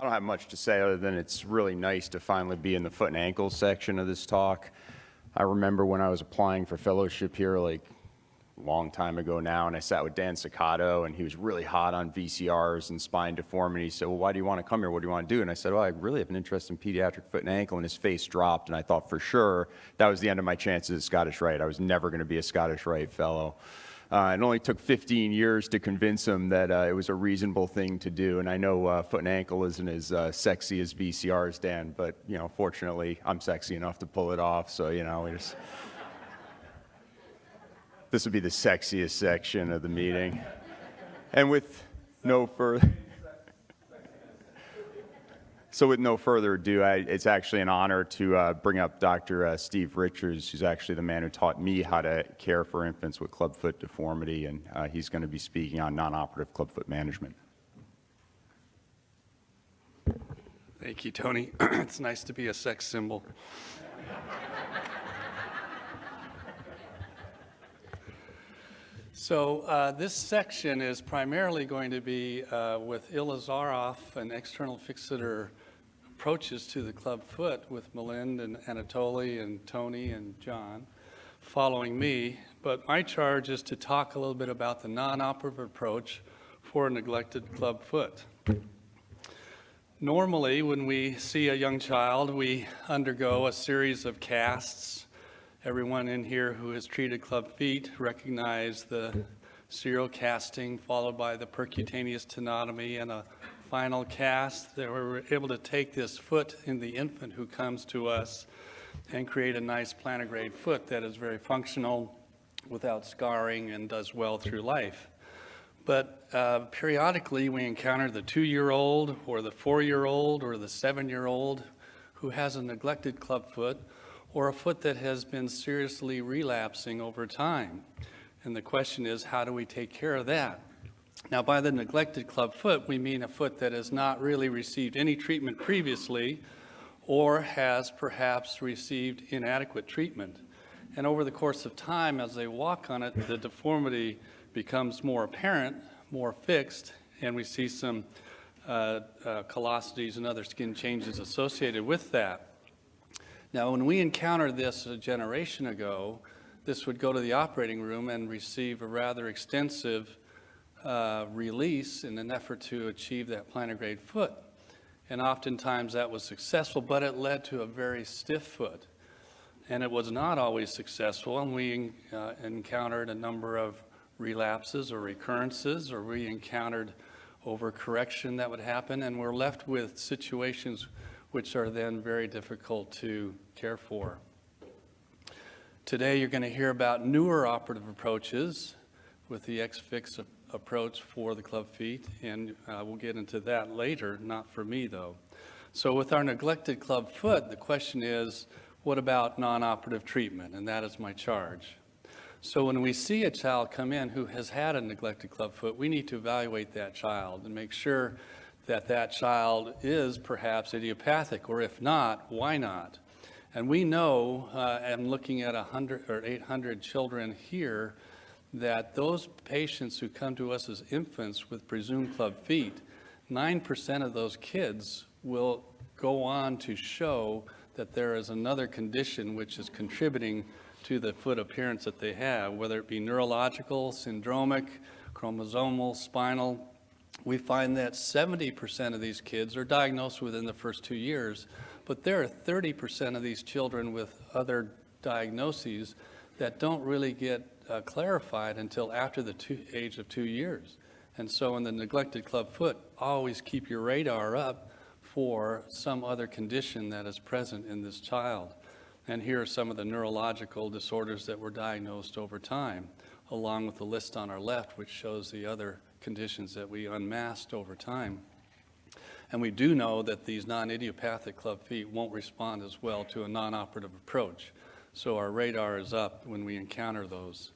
I don't have much to say other than it's really nice to finally be in the foot and ankle section of this talk. I remember when I was applying for fellowship here like a long time ago now, and I sat with Dan Ciccato, and he was really hot on VCRs and spine deformity. He said, well, why do you want to come here? What do you want to do? And I said, well, I really have an interest in pediatric foot and ankle, and his face dropped, and I thought for sure that was the end of my chances at Scottish Rite. I was never going to be a Scottish Rite fellow. It only took 15 years to convince him that it was a reasonable thing to do. And I know foot and ankle isn't as sexy as VCRs, Dan, but, you know, fortunately, I'm sexy enough to pull it off. So, you know, this would be the sexiest section of the meeting. And with no further... So with no further ado, it's actually an honor to bring up Dr. Steve Richards, who's actually the man who taught me how to care for infants with clubfoot deformity, and he's going to be speaking on non-operative clubfoot management. Thank you, Tony. It's nice to be a sex symbol. So this section is primarily going to be with Ilazaroff, an external fixator approaches to the club foot with Milind and Anatoly and Tony and John following me. But my charge is to talk a little bit about the non-operative approach for a neglected club foot. Normally, when we see a young child, we undergo a series of casts. Everyone in here who has treated club feet recognize the serial casting followed by the percutaneous tenotomy and a final cast that we're able to take this foot in the infant who comes to us and create a nice plantar foot that is very functional without scarring and does well through life. But periodically we encounter the 2-year-old or the 4-year-old or the 7-year-old who has a neglected club foot or a foot that has been seriously relapsing over time. And the question is, how do we take care of that? Now, by the neglected club foot, we mean a foot that has not really received any treatment previously or has perhaps received inadequate treatment. And over the course of time, as they walk on it, the deformity becomes more apparent, more fixed, and we see some callosities and other skin changes associated with that. Now, when we encountered this a generation ago, this would go to the operating room and receive a rather extensive release in an effort to achieve that plantar grade foot. And oftentimes that was successful, but it led to a very stiff foot. And it was not always successful, and we encountered a number of relapses or recurrences, or we encountered overcorrection that would happen, and we're left with situations which are then very difficult to care for. Today you're going to hear about newer operative approaches with the X-Fix approach for the club feet, and we'll get into that later, not for me though. So with our neglected club foot, the question is, what about non-operative treatment? And that is my charge. So when we see a child come in who has had a neglected club foot, we need to evaluate that child and make sure that that child is perhaps idiopathic, or if not, why not? And we know, and looking at 100 or 800 children here, that those patients who come to us as infants with presumed club feet, 9% of those kids will go on to show that there is another condition which is contributing to the foot appearance that they have, whether it be neurological, syndromic, chromosomal, spinal. We find that 70% of these kids are diagnosed within the first 2 years, but there are 30% of these children with other diagnoses that don't really get clarified until after the age of 2 years. And so in the neglected club foot, always keep your radar up for some other condition that is present in this child. And here are some of the neurological disorders that were diagnosed over time, along with the list on our left, which shows the other conditions that we unmasked over time. And we do know that these non-idiopathic club feet won't respond as well to a non-operative approach. So our radar is up when we encounter those.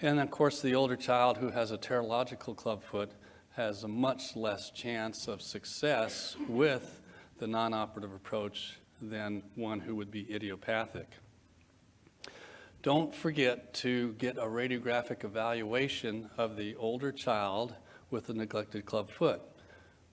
And of course, the older child who has a pterological club foot has a much less chance of success with the non-operative approach than one who would be idiopathic. Don't forget to get a radiographic evaluation of the older child with a neglected club foot.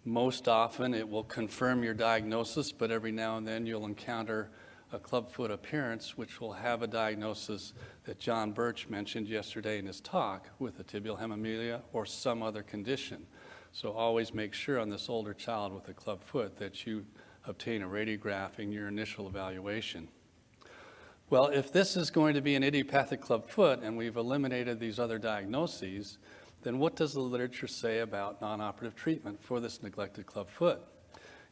Most often, it will confirm your diagnosis, but every now and then you'll encounter a clubfoot appearance, which will have a diagnosis that John Birch mentioned yesterday in his talk with a tibial hemimelia or some other condition. So always make sure on this older child with a clubfoot that you obtain a radiograph in your initial evaluation. Well, if this is going to be an idiopathic clubfoot and we've eliminated these other diagnoses, then what does the literature say about non-operative treatment for this neglected clubfoot?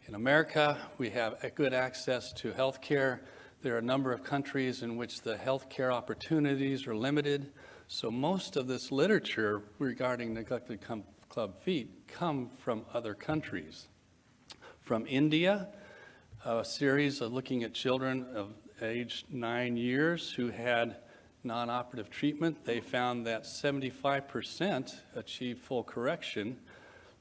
In America, we have good access to health care. There are a number of countries in which the health care opportunities are limited. So most of this literature regarding neglected club feet come from other countries. From India, a series of looking at children of age 9 years who had non-operative treatment, they found that 75% achieved full correction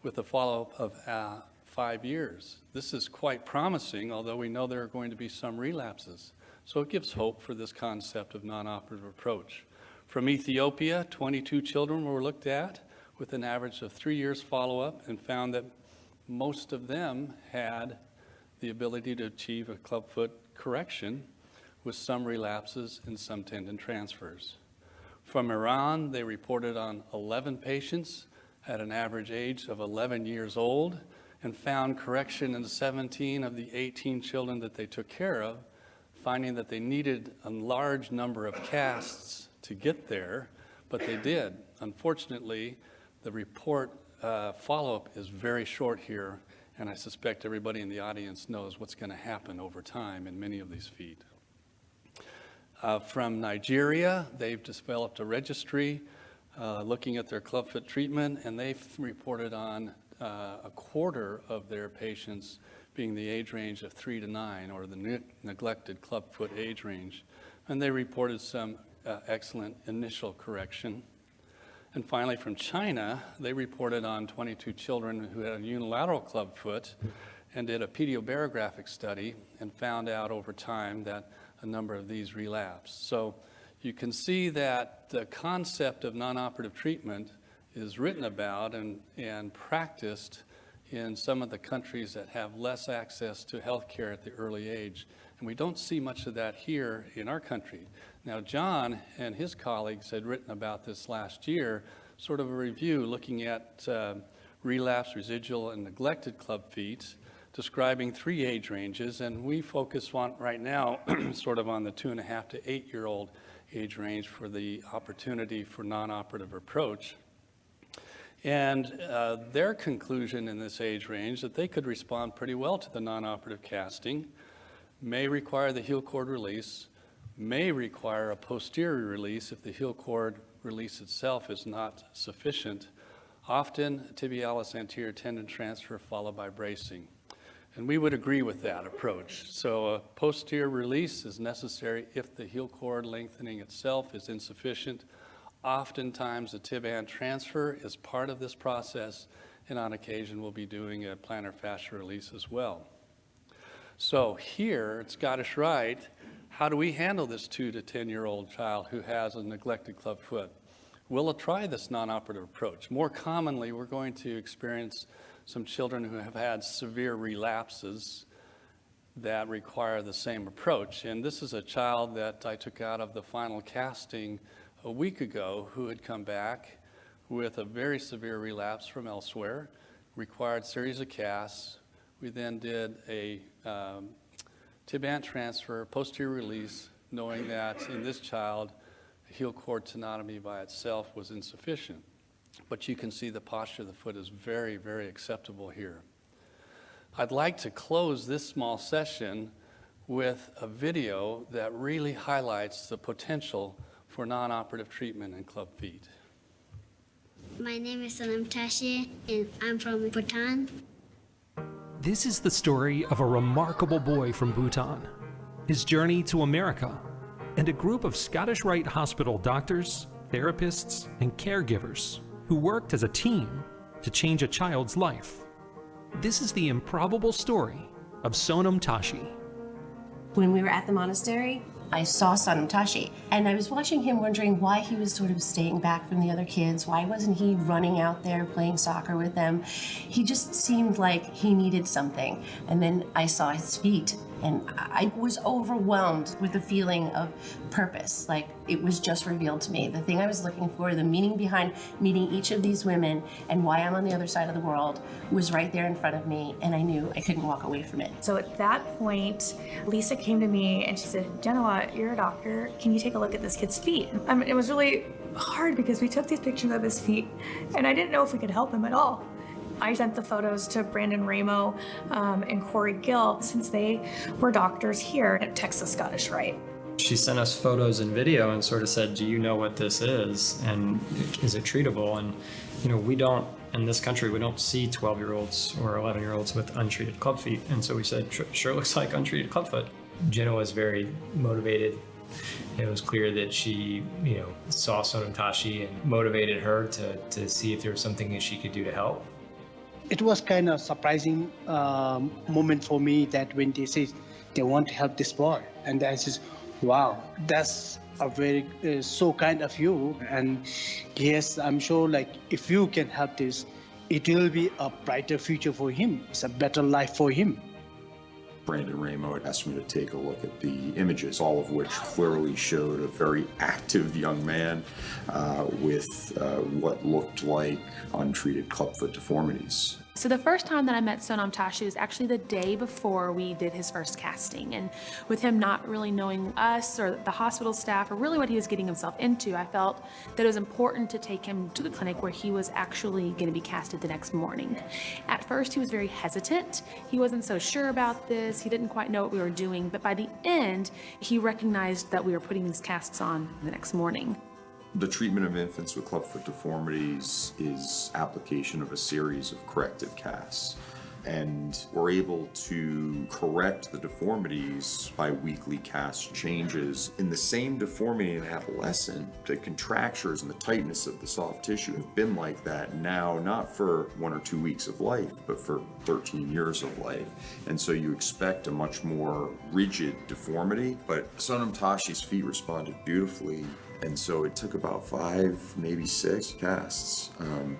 with a follow-up of 5 years. This is quite promising, although we know there are going to be some relapses. So it gives hope for this concept of non-operative approach. From Ethiopia, 22 children were looked at with an average of 3 years follow-up and found that most of them had the ability to achieve a clubfoot correction with some relapses and some tendon transfers. From Iran, they reported on 11 patients at an average age of 11 years old and found correction in 17 of the 18 children that they took care of, finding that they needed a large number of casts to get there, but they did. Unfortunately, the report follow-up is very short here, and I suspect everybody in the audience knows what's going to happen over time in many of these feet. From Nigeria, they've developed a registry looking at their clubfoot treatment, and they've reported on a quarter of their patients being the age range of 3 to 9, or the neglected clubfoot age range. And they reported some excellent initial correction. And finally, from China, they reported on 22 children who had a unilateral clubfoot and did a pediobarographic study and found out over time that a number of these relapsed. So you can see that the concept of non-operative treatment is written about and practiced in some of the countries that have less access to health care at the early age. And we don't see much of that here in our country. Now, John and his colleagues had written about this last year, sort of a review looking at relapse, residual, and neglected club feet, describing 3 age ranges, and we focus on right now sort of on the 2.5 to 8-year-old age range for the opportunity for non-operative approach. And their conclusion in this age range that they could respond pretty well to the non-operative casting, may require the heel cord release, may require a posterior release if the heel cord release itself is not sufficient, often tibialis anterior tendon transfer followed by bracing. And we would agree with that approach. So a posterior release is necessary if the heel cord lengthening itself is insufficient. Oftentimes a tib-ant transfer is part of this process, and on occasion we'll be doing a plantar fascia release as well. So here at Scottish Rite, how do we handle this 2 to 10-year-old child who has a neglected club foot? We'll try this non-operative approach. More commonly, we're going to experience some children who have had severe relapses that require the same approach. And this is a child that I took out of the final casting a week ago who had come back with a very severe relapse from elsewhere, required series of casts. We then did a tib-ant transfer, posterior release, knowing that in this child, heel cord tenotomy by itself was insufficient. But you can see the posture of the foot is very, very acceptable here. I'd like to close this small session with a video that really highlights the potential for non-operative treatment in club feet. My name is Sanam Tashi, and I'm from Bhutan. This is the story of a remarkable boy from Bhutan, his journey to America, and a group of Scottish Rite Hospital doctors, therapists, and caregivers who worked as a team to change a child's life. This is the improbable story of Sonam Tashi. When we were at the monastery, I saw Sanam Tashi, and I was watching him wondering why he was sort of staying back from the other kids. Why wasn't he running out there playing soccer with them? He just seemed like he needed something. And then I saw his feet, and I was overwhelmed with the feeling of purpose. Like it was just revealed to me. The thing I was looking for, the meaning behind meeting each of these women and why I'm on the other side of the world was right there in front of me, and I knew I couldn't walk away from it. So at that point, Lisa came to me and she said, Genoa, you're a doctor. Can you take a look at this kid's feet? I mean, it was really hard because we took these pictures of his feet and I didn't know if we could help him at all. I sent the photos to Brandon Ramo and Corey Gill since they were doctors here at Texas Scottish Rite. She sent us photos and video and sort of said, do you know what this is? And is it treatable? And, you know, we don't, in this country, we don't see 12-year-olds or 11-year-olds with untreated club feet. And so we said, sure looks like untreated clubfoot. Jenna was very motivated. It was clear that she, you know, saw Sonam Tashi and motivated her to see if there was something that she could do to help. It was kind of surprising moment for me that when they say they want to help this boy, and I says, wow, that's a very so kind of you. And yes, I'm sure like if you can help this, it will be a brighter future for him. It's a better life for him. Brandon Ramo had asked me to take a look at the images, all of which clearly showed a very active young man with what looked like untreated clubfoot deformities. So the first time that I met Sonam Tashi was actually the day before we did his first casting. And with him not really knowing us or the hospital staff or really what he was getting himself into, I felt that it was important to take him to the clinic where he was actually going to be casted the next morning. At first, he was very hesitant. He wasn't so sure about this. He didn't quite know what we were doing. But by the end, he recognized that we were putting these casts on the next morning. The treatment of infants with clubfoot deformities is application of a series of corrective casts. And we're able to correct the deformities by weekly cast changes. In the same deformity in adolescent, the contractures and the tightness of the soft tissue have been like that now, not for 1 or 2 weeks of life, but for 13 years of life. And so you expect a much more rigid deformity, but Sonam Tashi's feet responded beautifully. And so it took about 5, maybe 6 casts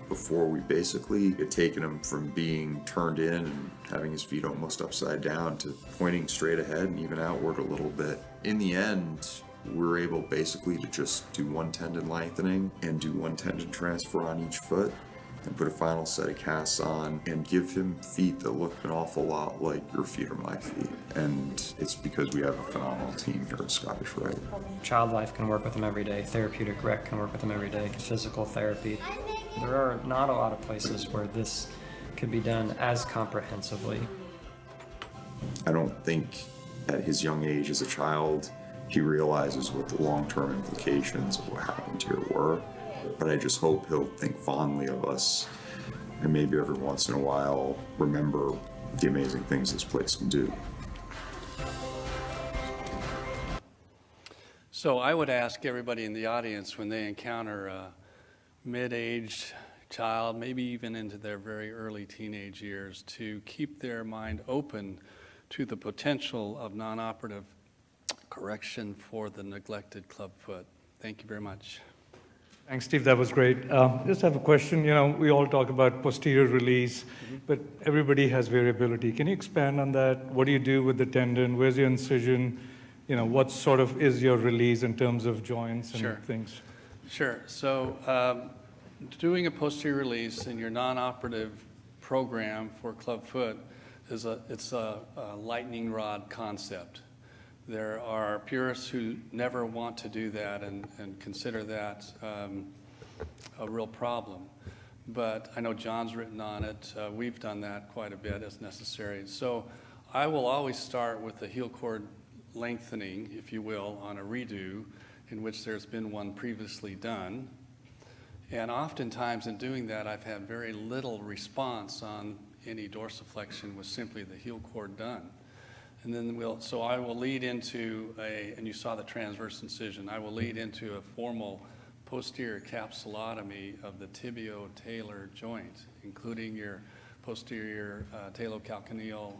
before we basically had taken him from being turned in and having his feet almost upside down to pointing straight ahead and even outward a little bit. In the end, we were able basically to just do 1 tendon lengthening and do 1 tendon transfer on each foot and put a final set of casts on and give him feet that look an awful lot like your feet or my feet. And it's because we have a phenomenal team here at Scottish Rite. Child Life can work with them every day. Therapeutic Rec can work with them every day. Physical therapy. There are not a lot of places where this could be done as comprehensively. I don't think at his young age as a child, he realizes what the long-term implications of what happened here were. But I just hope he'll think fondly of us and maybe every once in a while remember the amazing things this place can do. So I would ask everybody in the audience when they encounter a mid-aged child, maybe even into their very early teenage years, to keep their mind open to the potential of non-operative correction for the neglected clubfoot. Thank you very much. Thanks, Steve. That was great. Just have a question. You know, we all talk about posterior release, but everybody has variability. Can you expand on that? What do you do with the tendon? Where's your incision? You know, what sort of is your release in terms of joints and things? Sure. So doing a posterior release in your non-operative program for clubfoot is a lightning rod concept. There are purists who never want to do that and consider that a real problem. But I know John's written on it. We've done that quite a bit as necessary. So I will always start with the heel cord lengthening, if you will, on a redo in which there's been one previously done. And oftentimes in doing that, I've had very little response on any dorsiflexion with simply the heel cord done. And then so I will lead into and you saw the transverse incision, I will lead into a formal posterior capsulotomy of the tibio-talar joint, including your posterior talocalcaneal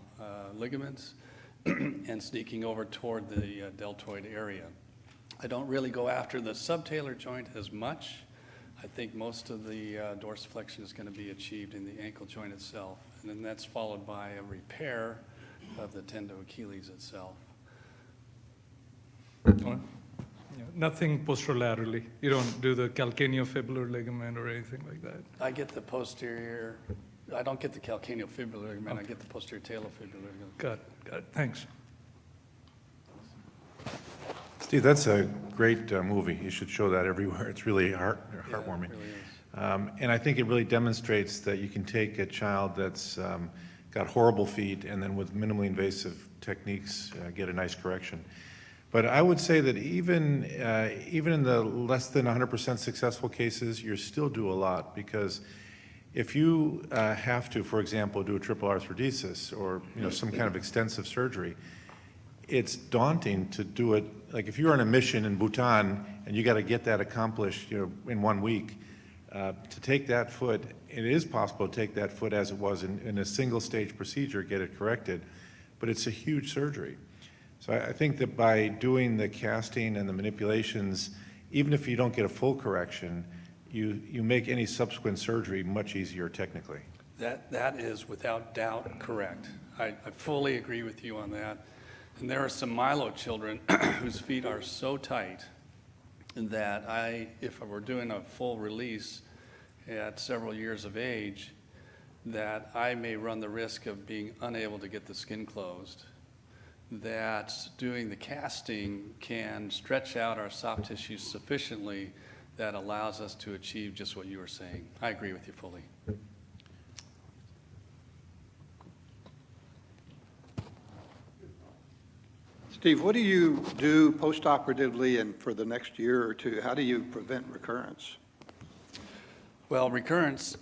ligaments and sneaking over toward the deltoid area. I don't really go after the subtalar joint as much. I think most of the dorsiflexion is going to be achieved in the ankle joint itself, and then that's followed by a repair of the tendo-Achilles itself. Nothing posterolaterally. You don't do the calcaneofibular ligament or anything like that. I get the posterior, I don't get the calcaneofibular ligament, I get the posterior talofibular ligament. Got it. Thanks. Steve, that's a great movie. You should show that everywhere. It's really heartwarming. Yeah, it really is. And I think it really demonstrates that you can take a child that's got horrible feet and then with minimally invasive techniques get a nice correction. But I would say that even in the less than 100% successful cases, you still do a lot, because if you have to, for example, do a triple arthrodesis or some kind of extensive surgery, it's daunting to do it. Like if you're on a mission in Bhutan and you got to get that accomplished, in 1 week, to take that foot, it is possible to take that foot as it was in a single stage procedure, get it corrected, but it's a huge surgery. So I think that by doing the casting and the manipulations, even if you don't get a full correction, you make any subsequent surgery much easier technically. That is without doubt correct. I fully agree with you on that. And there are some Milo children whose feet are so tight that if I were doing a full release at several years of age, that I may run the risk of being unable to get the skin closed. That doing the casting can stretch out our soft tissues sufficiently that allows us to achieve just what you were saying. I agree with you fully. Steve, what do you do post-operatively and for the next year or two? How do you prevent recurrence? Well, recurrence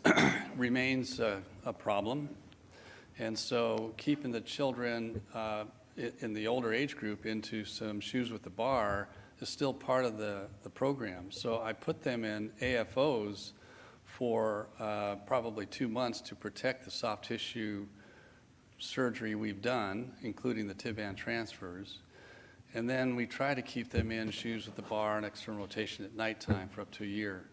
remains a problem. And so keeping the children in the older age group into some shoes with the bar is still part of the program. So I put them in AFOs for probably 2 months to protect the soft tissue surgery we've done, including the tib-band transfers. And then we try to keep them in shoes with the bar and external rotation at nighttime for up to a year.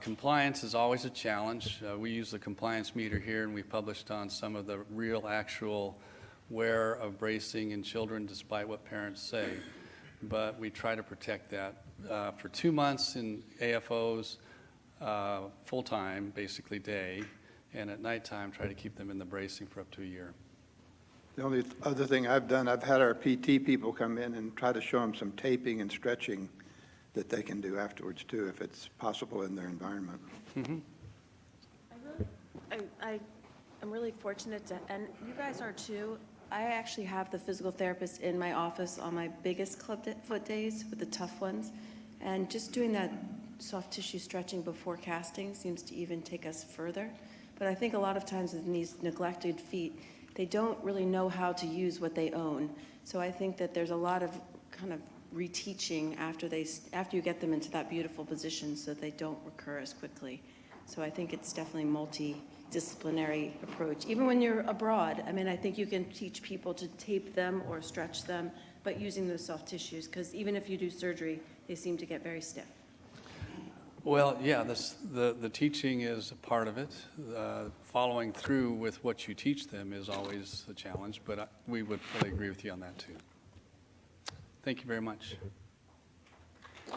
Compliance is always a challenge. We use the compliance meter here, and we published on some of the real actual wear of bracing in children despite what parents say. But we try to protect that. For 2 months in AFOs, full-time, basically day, and at nighttime try to keep them in the bracing for up to a year. The only other thing I've done, I've had our PT people come in and try to show them some taping and stretching that they can do afterwards too, if it's possible in their environment. Mm-hmm. I'm really fortunate to, and you guys are too. I actually have the physical therapist in my office on my biggest foot days with the tough ones. And just doing that soft tissue stretching before casting seems to even take us further. But I think a lot of times in these neglected feet, they don't really know how to use what they own. So I think that there's a lot of kind of reteaching after you get them into that beautiful position so that they don't recur as quickly. So I think it's definitely multidisciplinary approach. Even when you're abroad, I mean, I think you can teach people to tape them or stretch them, but using those soft tissues, because even if you do surgery, they seem to get very stiff. Well, yeah, the teaching is a part of it. Following through with what you teach them is always a challenge, but we would fully agree with you on that too. Thank you very much.